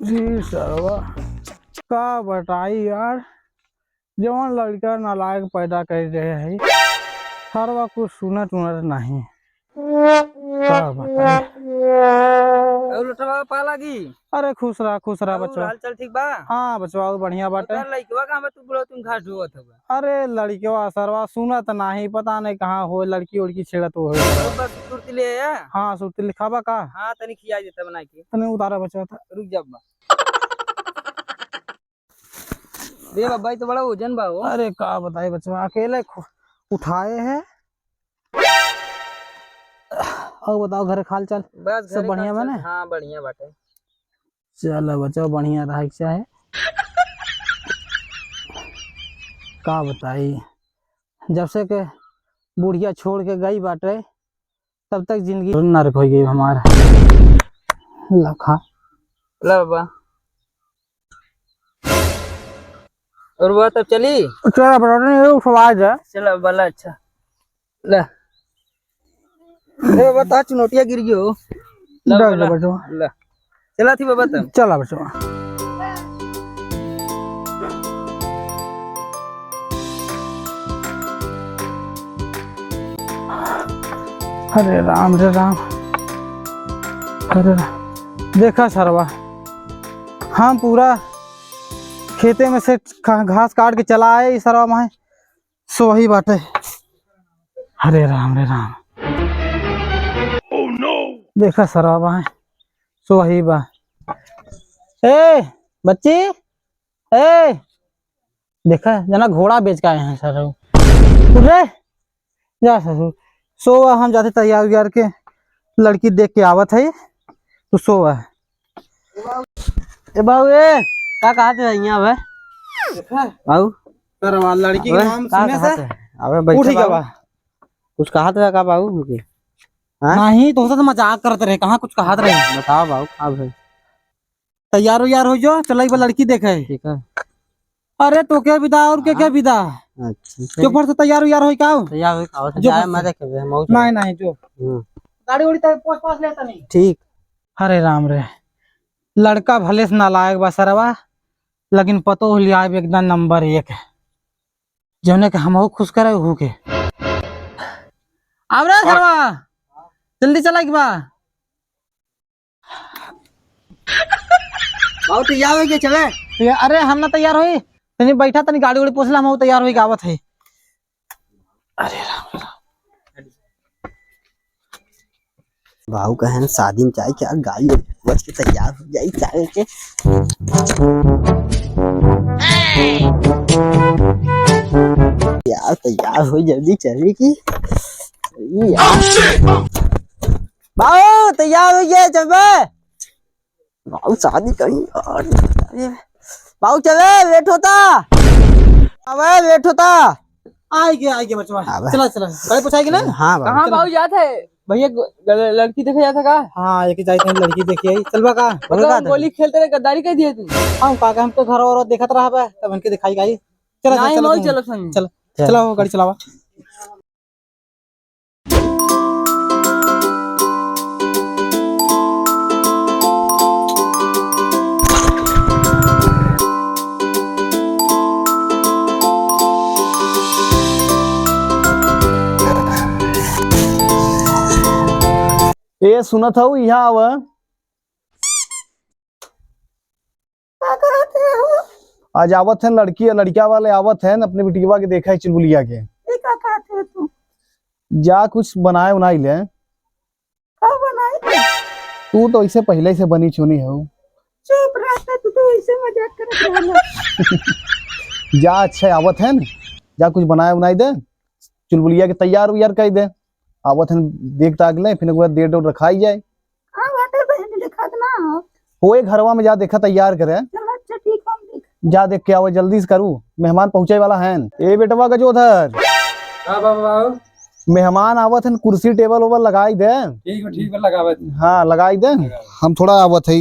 जी सरवा का बताई यार। जवन लड़का नालायक पैदा कर रहे है सरवा कुछ सुनत उनत नहीं। का बताई। और लटवा पाला की। अरे खुश रहा और बचवा। हाल चाल ठीक बा। हाँ बचवा बढ़िया बाटे। उधर लइकवा का तू बुढ़ो तुम घाट ढोवत हवा। अरे लड़कियों सरवा सुनत नहीं, पता नहीं कहाँ हो लड़की उड़की छेड़त हो। और बस तुरती ले आया। हाँ सुरती लिखावा का। हां तनी खिया देता बना के। तने उतारा बचवा था। रुक जा बा। दे बाबा तो बड़ा वजन बा हो। अरे का बताई बचवा, अकेले उठाए हैं। और बताओ घर खाल चल बस सब बढ़िया बने। हां बढ़िया बाटे। चलो बच्चा बढ़िया रहा है। का बताई, जब से के बुढ़िया छोड़ के गई बाटे तब तक जिंदगी नरक हो गई हमारा। लखा ला बाबा। और वो तब चली। चला बड़ा उठवाज है। चला वाला अच्छा ला। ए बाबा ता चुनौतिया गिर गयो। डर जा बच्चा। ला चला थी बाबा तब। चला बच्चा। हरे राम रे राम। अरे देखा सरवा, हम पूरा खेते में से घास काट के चला आए सरवा माए सो वही बाटे। हरे राम रे राम। oh, no! देखा सरवा माए सो वही बा। ए बच्ची, ए देखा जना घोड़ा बेच के आए हैं सर। रे जा ससुर सो हम जाते तैयार उयार के लड़की देख के आवत है तो सो ए बाबू ए का कहत है यहां बे। बाबू सरवा लड़की के नाम सुने से अबे बैठ उठ गया बा। कुछ कहत है का बाबू के। हां नहीं तो से मजाक करते रहे, कहां कुछ कहत रहे। बताओ बाबू का भाई। तैयार उयार हो जो चल एक लड़की देखे। ठीक है। अरे तो क्या विदा और क्या विदा। अच्छा जो पर से तैयार उयार होई का। तैयार होई का जाए मैं देखे मौज। नहीं जो गाड़ी उड़ी तक पास लेता नहीं। ठीक। हरे राम रे, लड़का भले से नालायक बा सरवा, लेकिन पतो लिया एकदम नंबर 1 है। जौने के हम खुश करे हु के। अब रे सरवा जल्दी चला के बा। बाबू तैयार हो के चले। अरे हम ना तैयार होई, तनी बैठा तनी गाड़ी उड़ी पोछला हम तैयार होई गावत है। अरे राम बाबू कहन शादी में चाहे क्या गाड़ी बच के तैयार हो जाई चाहे के। यार तैयार हो जल्दी चली की यार। बाबू तैयार हो गया चले। बाबू शादी कहीं और बाबू चले लेट होता। अबे लेट होता। आई गया बचवा। चला गाड़ी पोछाएगी ना। हां कहां बाबू जात है भैया लड़की देखे जाता का। हाँ एक जाते हैं लड़की देखी आई। चलबा का गोली खेलते रहे गद्दारी कर दिए तू। हम का हम तो घर और देखत रहा तब उनके दिखाई गई। चला चलो संग चल चला गाड़ी चलावा। ए सुनत हूँ यहाँ आव। आज आवत है लड़की लड़किया वाले आवत है अपने बिटिया के देखा है चुलबुलिया के। तू जा कुछ बनाए उनाई ले। तू तो इसे पहले से बनी चुनी है। चुप रहता तू तो ऐसे मजाक करत रहला। जा अच्छा आवत है न, जा कुछ बनाए उनाई दे चुलबुलिया के तैयार उयार कर दे। आवत है देख ताक ले फिर डेट रखाई जाए। हां वाटर बहन लिखा ना होए घरवा में जा देखा तैयार करे। चल अच्छा ठीक हम देख जा देख के आओ जल्दी से करू, मेहमान पहुंचे वाला है। ए बेटवा का जो उधर हां बाबू मेहमान आवत है कुर्सी टेबल ओबल लगाई दे। ठीक लगावत। हाँ लगाई दे। हम थोड़ा आवत है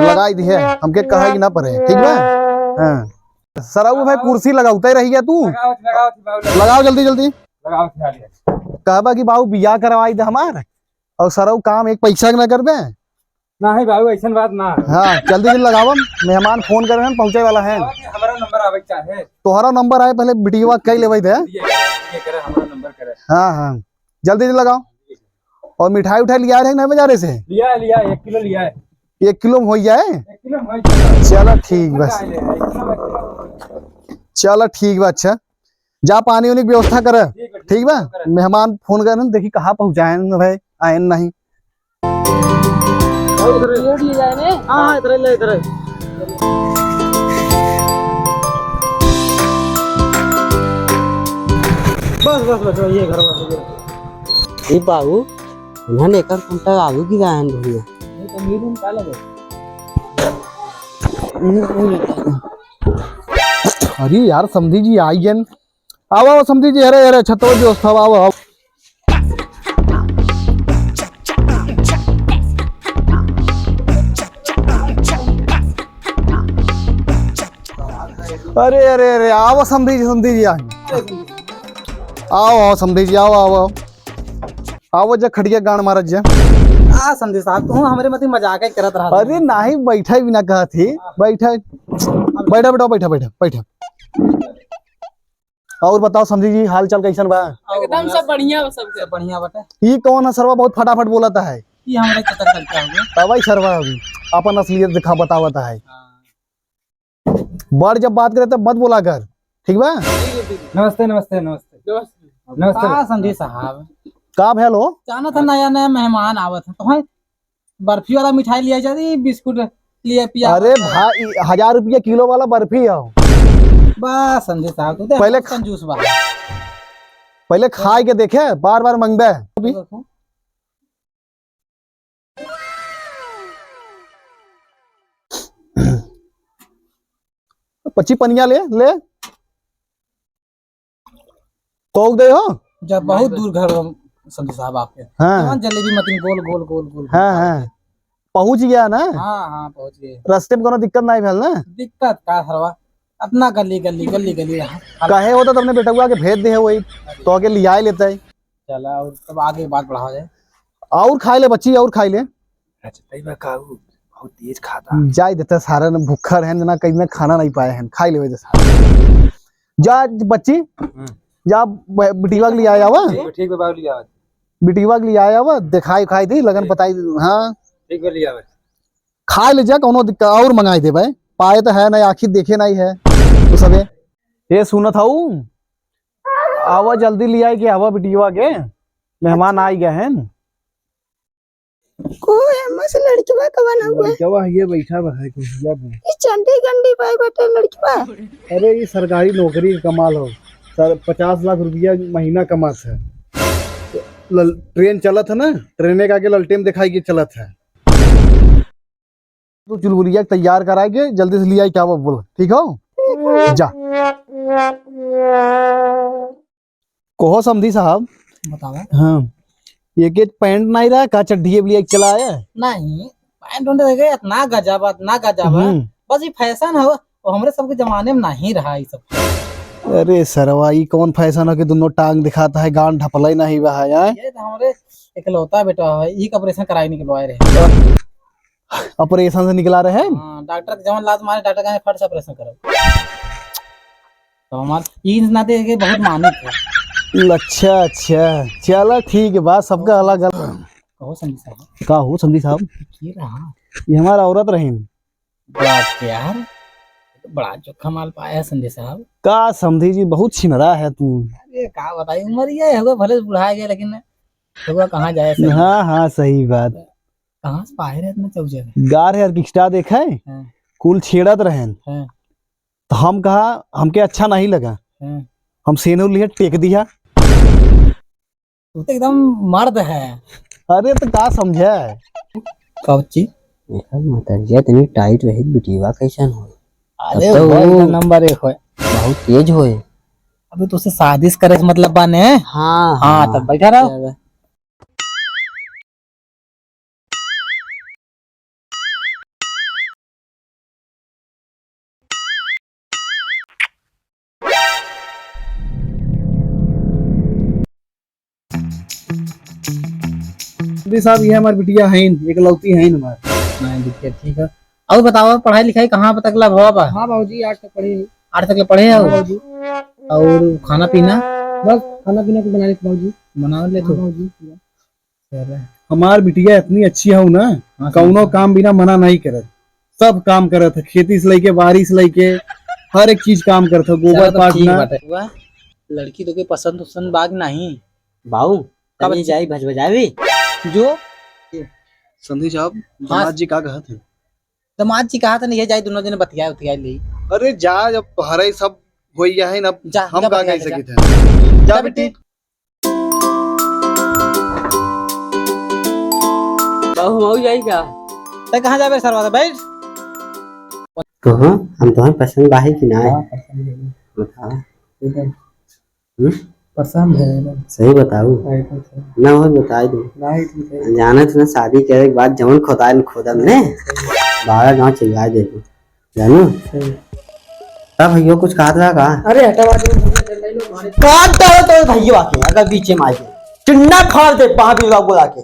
लगाई दी है हमके कहे ना पड़े। ठीक है हाँ सराऊ भाई कुर्सी लगाते रही तू। लगाओ जल्दी जल्दी। कहबा कि बाबू बियाह करवाई दे हमार और सरऊ काम एक पैसा न कर दे नहीं बाबू ऐसा बात ना है। हाँ जल्दी जल्दी लगाओ, मेहमान फोन करे हैं पहुंचे वाला है। हमारा नंबर आवे चाहे तोहरा नंबर आए पहले बिटिया कई लेवे दे। ये करे हमारा नंबर करे। हाँ हाँ जल्दी जल्दी लगाओ। और मिठाई उठाई लिया रहे नहीं बाजारे से? लिया 1 किलो लिया है। 1 किलो में हो जाए? 1 किलो में हो चलो ठीक बस, चलो ठीक बा। अच्छा जा पानी वानी की व्यवस्था कर, ठीक बा। मेहमान फोन कर देखी कहाँ पहुँचाए भाई, आए नहीं। हाँ इधर ले इधर। बस ये घर ए बाबू उन्होंने एक कुंटल आलू की गायन भैया। अरे यार समझी जी आई गन, आओ आओ समझी जी, अरे अरे छतो व्यवस्था आओ आओ। अरे अरे अरे आओ समझी जी आओ आओ समझी जी आओ आओ आओ आओ जा खड़िया गान मारत जा। आ संदेश साहब तू हमारे मत मजाक करत रहा। अरे नहीं बैठा भी ना कहा थी, बैठा बैठा बेटा बैठा बैठा बैठा। और बताओ समझी जी हाल चाल कैसन बा? एकदम सब बढ़िया, सबसे बढ़िया बटे। ये कौन है सरवा बहुत फटाफट बोलता है? ये हमारे चतर करके आओगे। तबाई सरवा अभी अपन असलियत दिखा बतावता है। बड़ जब बात करे तब मत बोला कर, ठीक बा? नमस्ते नमस्ते नमस्ते नमस्ते। हाँ संदेश साहब का भेल हो? जाना था नया नया मेहमान आवत है तो है बर्फी वाला मिठाई लिया जाती, बिस्कुट लिया पिया। अरे भाई 1000 रुपया किलो वाला बर्फी है। बस संदेश साहब तो पहले कंजूस बा। पहले खाए के देखे, बार बार मंगबे अभी। पच्ची पनिया ले ले तोक दे हो। जब बहुत दूर घर संदेश साहब आपके। हाँ जलेबी मतीन गोल गोल गोल गोल। हाँ हाँ पहुंच गया ना? हाँ पहुंच गए। रास्ते में कोनो दिक्कत नहीं भेल ना? दिक्कत का सरवा अपना गली गली गली गली रहा। कहे होता तो अपने बेटा के भेज दे है वही तो आके लिया लेता है। चला और तब आगे बात बढ़ा जाए। और खाई ले बच्ची, और खाई ले। बहुत तेज खाता जाय देता सारा न भूखा रहन जना, कहीं में खाना नहीं पाए हैं, खाई लेवे सारा। जा बच्ची जा बिटिवा के लिए आया हुआ। ठीक है बाबू लिया बिटिवा के लिए आया हुआ, दिखाई खाई दी लगन बताई। हाँ ठीक है लिया खा ले जा, कोनो दिक्कत और मंगाई दे भाई। पाए तो है नहीं, आखिर देखे नहीं है तो सबे। ये सुनत हूँ आवा जल्दी ले आई के आवा बिटिवा के, मेहमान आ गए हैं। कोई हमसे लड़की बा का बना हुआ है। क्या ये बैठा है कुर्सिया पे? ये चंडी गंडी पाई बैठे लड़की बा। अरे ये सरकारी नौकरी का कमाल हो सर, 50 लाख रुपया महीना कमात है। ट्रेन चलत है ना, ट्रेन के आगे ललटेन दिखाई के चलत है। तो चुलबुलिया तैयार करा के जल्दी से लिया क्या बोल, ठीक हो जा। कहो समधी साहब बताओ। हाँ ये के पैंट नहीं रहा का, चड्ढी लिया चला आया? नहीं पैंट उंट देखे इतना गजब बस ये फैशन है और हमरे सबके जमाने में नहीं रहा ये सब। अरे सरवा ये कौन फैशन है कि दोनों टांग दिखाता है, गांड ढपला ही नहीं रहा है। ये तो हमारे इकलौता बेटा है, ये ऑपरेशन कराई निकलवाए रहे। ऑपरेशन से निकला रहे हैं। हाँ, डॉक्टर के जवन लात मारे, डॉक्टर कहे फट से ऑपरेशन करो। तो हमारे ये नाते के बहुत मानिक है। अच्छा अच्छा चलो ठीक है, बात सबका अलग अलग। कहो संजी साहब का हो समझी साहब? ये रहा ये हमारा औरत रही बात यार, बड़ा चोखा माल पाया है संजय साहब। का समझी जी, बहुत छिनरा है तू। अरे का बताई, उम्र ये होगा भले बुढ़ा गया लेकिन होगा कहाँ जाए सही। हाँ हाँ सही बात। कहाँ से पाए रहे इतना चौजे गार है किस्टा देखा है, कुल छेड़त रहे। तो हम कहा हमके अच्छा नहीं लगा, हम सेनू लिए टेक दिया। तू तो एकदम मर्द है। अरे तो का समझे कौची माता इतनी टाइट रही बिटिवा कैसन हो? अरे तो वो नंबर 1 है, बहुत तेज होए। अभी तो उसे शादी करे से मतलब बाने। हाँ हाँ तब बैठा रहो। साहब ये हमारी बिटिया है, एक लौती है हमारे। नहीं दिक्कत ठीक है। और बताओ पढ़ाई लिखाई कहाँ तक ला भवा बा? हाँ बाबूजी 8 तक पढ़े। 8 तक ले पढ़े हो? बाबूजी और खाना पीना बस खाना पीना तो बना लेते बाबूजी। बना ले तो बाबूजी हमार बिटिया इतनी अच्छी है ना, हाँ, कौनो काम बिना मना नहीं करत, सब काम करत है, खेती से लेके बारिश लेके हर एक चीज काम करत है, गोबर चलो तो ठीक पाटना। बाटे। हुआ लड़की तो के पसंद बाग नहीं बाबू कब कब जाई भज बजावी जो संधि साहब दामाद जी का कहत है? दामाद जी कहा था नहीं जाए दोनों दिन बतिया ले अरे जा, जब तुम्हारे सब हो गया है ना, जा, हम जा का बतिया कह के सके थे। जा जा बेटी। बाबू मऊ जाई क्या? तो कहाँ जाबे सरवा बैठ तो हम तुम्हें पसंद बाही कि ना है? बता पसंद है सही बताऊ ना हो बताई दो। जाना था ना शादी करे के बाद जवन खोदाए खोदम ने 12 गांव चिल्ला दे तू जानू तब भैया कुछ कहा था का? अरे हटा काट दो तो भैया आके अगर पीछे मार के चिन्ना फाड़ दे पा भी लोग बोला के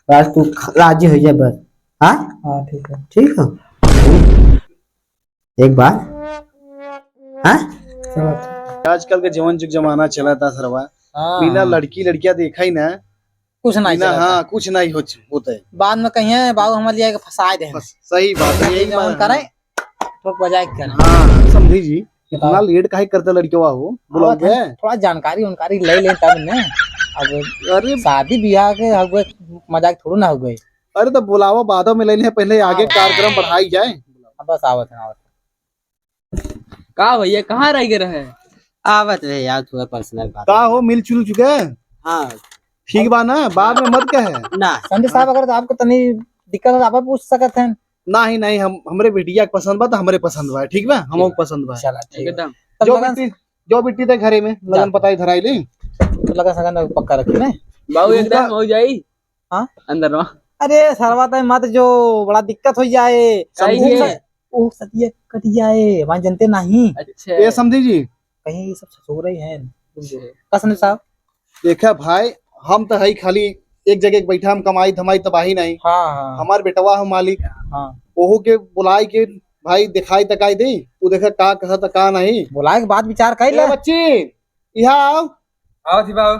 बस तू राजी हो जाए बस। हाँ हाँ ठीक है ठीक है एक बार। हाँ आजकल के जवन जुग जमाना चला था सरवा, बिना लड़की लड़कियां देखा ही ना, कुछ नहीं बिना चलता। हाँ कुछ नहीं होता है। बाद में कहिए बाबू हमारे लिए फंसाए दे बस सही बात है, यही जवन बात करे है। तो बजाय करे हाँ समझी जी, इतना लेट काहे करता लड़कियों हो बोलो के? थोड़ा जानकारी उनकारी ले ले तब ने अब अरे शादी ब्याह के हो गए मजाक थोड़ा ना हो गए। अरे तो बुलावा बादों में लेने पहले आगे कार्यक्रम बढ़ाई जाए। बस आवत है का भैया कहाँ रह गए रहे? आवत रे यार थोड़ा पर्सनल बात का हो मिल जुल चुके हैं? हाँ ठीक बा ना, बाद में मत कहे। ना संदीप साहब अगर तो आपको तनी दिक्कत हो तो आप पूछ सकते हैं। नहीं नहीं, हम हमरे बिटिया के पसंद बा तो हमरे पसंद बा, ठीक बा, हमको पसंद बा। चला ठीक है एकदम तब जो लगन बिटी जो बिटी ते घरे में लगन पताई धराई ली। लगा सगन पक्का रखी ना बाबू एकदम हो जाई। हाँ अंदर ना अरे सरवा तय मत जो बड़ा दिक्कत हो जाए सही है। ओ सतिये कट जाए वहां जनते नहीं अच्छा ये समझी जी, कहीं ये सब सो रही हैं का संदीप साहब। देखा भाई, हम तो है खाली एक जगह बैठा, हम कमाई धमाई तबाही नहीं। हाँ हाँ हमार बेटवा हम मालिक, हाँ ओहो के बुलाई के भाई दिखाई तकाई दे, वो देखा का कहता का नहीं। बुलाए के बाद विचार कर ले ए बच्ची यहाँ आओ, आओ थी बाबू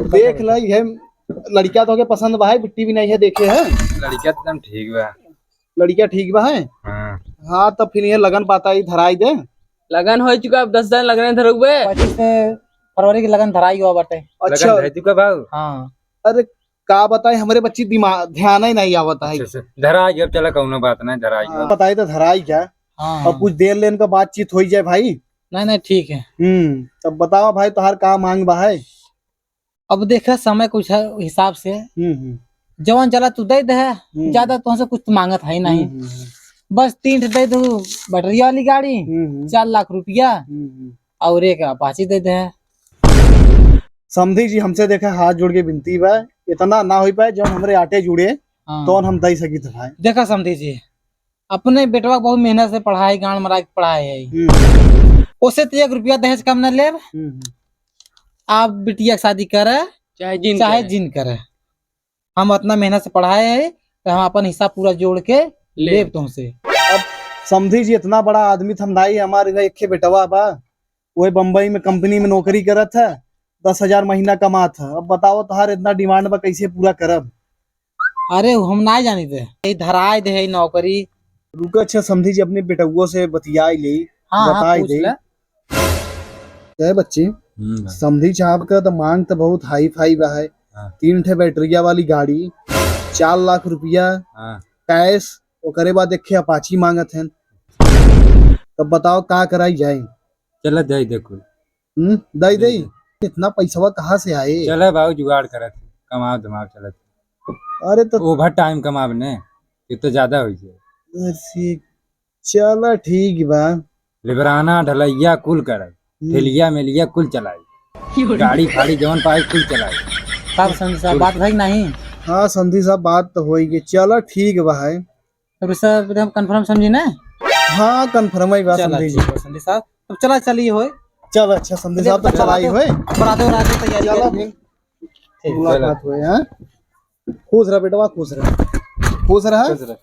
देख ल ये लड़किया तो के पसंद बा है, बिट्टी भी नहीं है देखे है। लड़किया तो एकदम ठीक बा। लड़किया ठीक बा है। हाँ। हाँ तो फिर ये लगन पाता ही धराई दे। लगन हो चुका, अब 10 दिन लगने धरोगे। 25 फरवरी की लगन धराई हुआ बाटे। अच्छा लगन धर चुका भाऊ। हाँ अरे का बताए, हमारे बच्ची दिमाग ध्यान ही नहीं आवता है। अच्छा, धरा अब चला कौनो बात नहीं, धरा हाँ, बताई तो धराई क्या। हाँ अब कुछ देर लेन का बातचीत हो जाए भाई। नहीं नहीं ठीक है। तब बताओ भाई तुहार का मांग बा है। अब देखा समय कुछ है हिसाब से जवान चला तू दे दे ज्यादा तुमसे कुछ तो मांगत है नहीं। बस 3 दे दू बैटरी वाली गाड़ी 4 लाख रुपया और एक अपाची दे दे। समझी जी, हमसे देखा हाथ जोड़ के विनती बा, इतना ना हो पाए जब हमरे आटे जुड़े हाँ। तो हम दे सकी भाई। देखा समझी जी अपने बेटवा बहुत मेहनत से पढ़ाई गांड मरा के पढ़ाई है, उसे तो 1 रुपया दहेज कम न ले। आप बिटिया शादी करे चाहे जिन करे, हम अपना मेहनत से पढ़ाए है तो हम अपन हिसाब पूरा जोड़ के ले तुमसे। अब समझी जी इतना बड़ा आदमी थम नहीं, हमारे घर एक बेटवा बा, वही बम्बई में कंपनी में नौकरी करत है, 10,000 महीना कमा था। अब बताओ तुहार इतना डिमांड बा कैसे पूरा करब। अरे हम ना जानी थे धराए दे है नौकरी। रुको अच्छा समझी जी, अपने बेटुओं से बतियाई ले, हाँ हाँ बताई पूछ दे। ले। बच्ची समझी साहब का तो मांग तो बहुत हाई फाई बा है। 3 ठे बैटरिया वाली गाड़ी, 4 लाख रुपया कैश, ओकरे बाद देखे अपाची मांगत है। तब बताओ का कराई जाए। चला दे देखो। दई दई इतना पैसा कहाँ से आए। चला बाबू जुगाड़ करत कमाओ धमाओ चलत। अरे तो ओवर टाइम कमाब ने ये तो ज्यादा हो जाए। चलो ठीक बा। लिबराना ढलैया कुल करे, ठेलिया मेलिया कुल चलाई, गाड़ी फाड़ी जवन पाए कुल चलाई। तब संधि साहब बात भाई नहीं। हाँ संधि साहब बात तो होगी। चलो ठीक बा है। तो सब एकदम कंफर्म समझी ना। हाँ कंफर्म ही बा चला संधि जी। ठीक है संधि साहब, तब चला चलिए होए। चलो अच्छा संधि साहब तो चलाई हुए। बराते तैयारी चलो करें। फिर मुलाकात हुए। हाँ खुश रह बेटवा, खुश रह, खुश रह।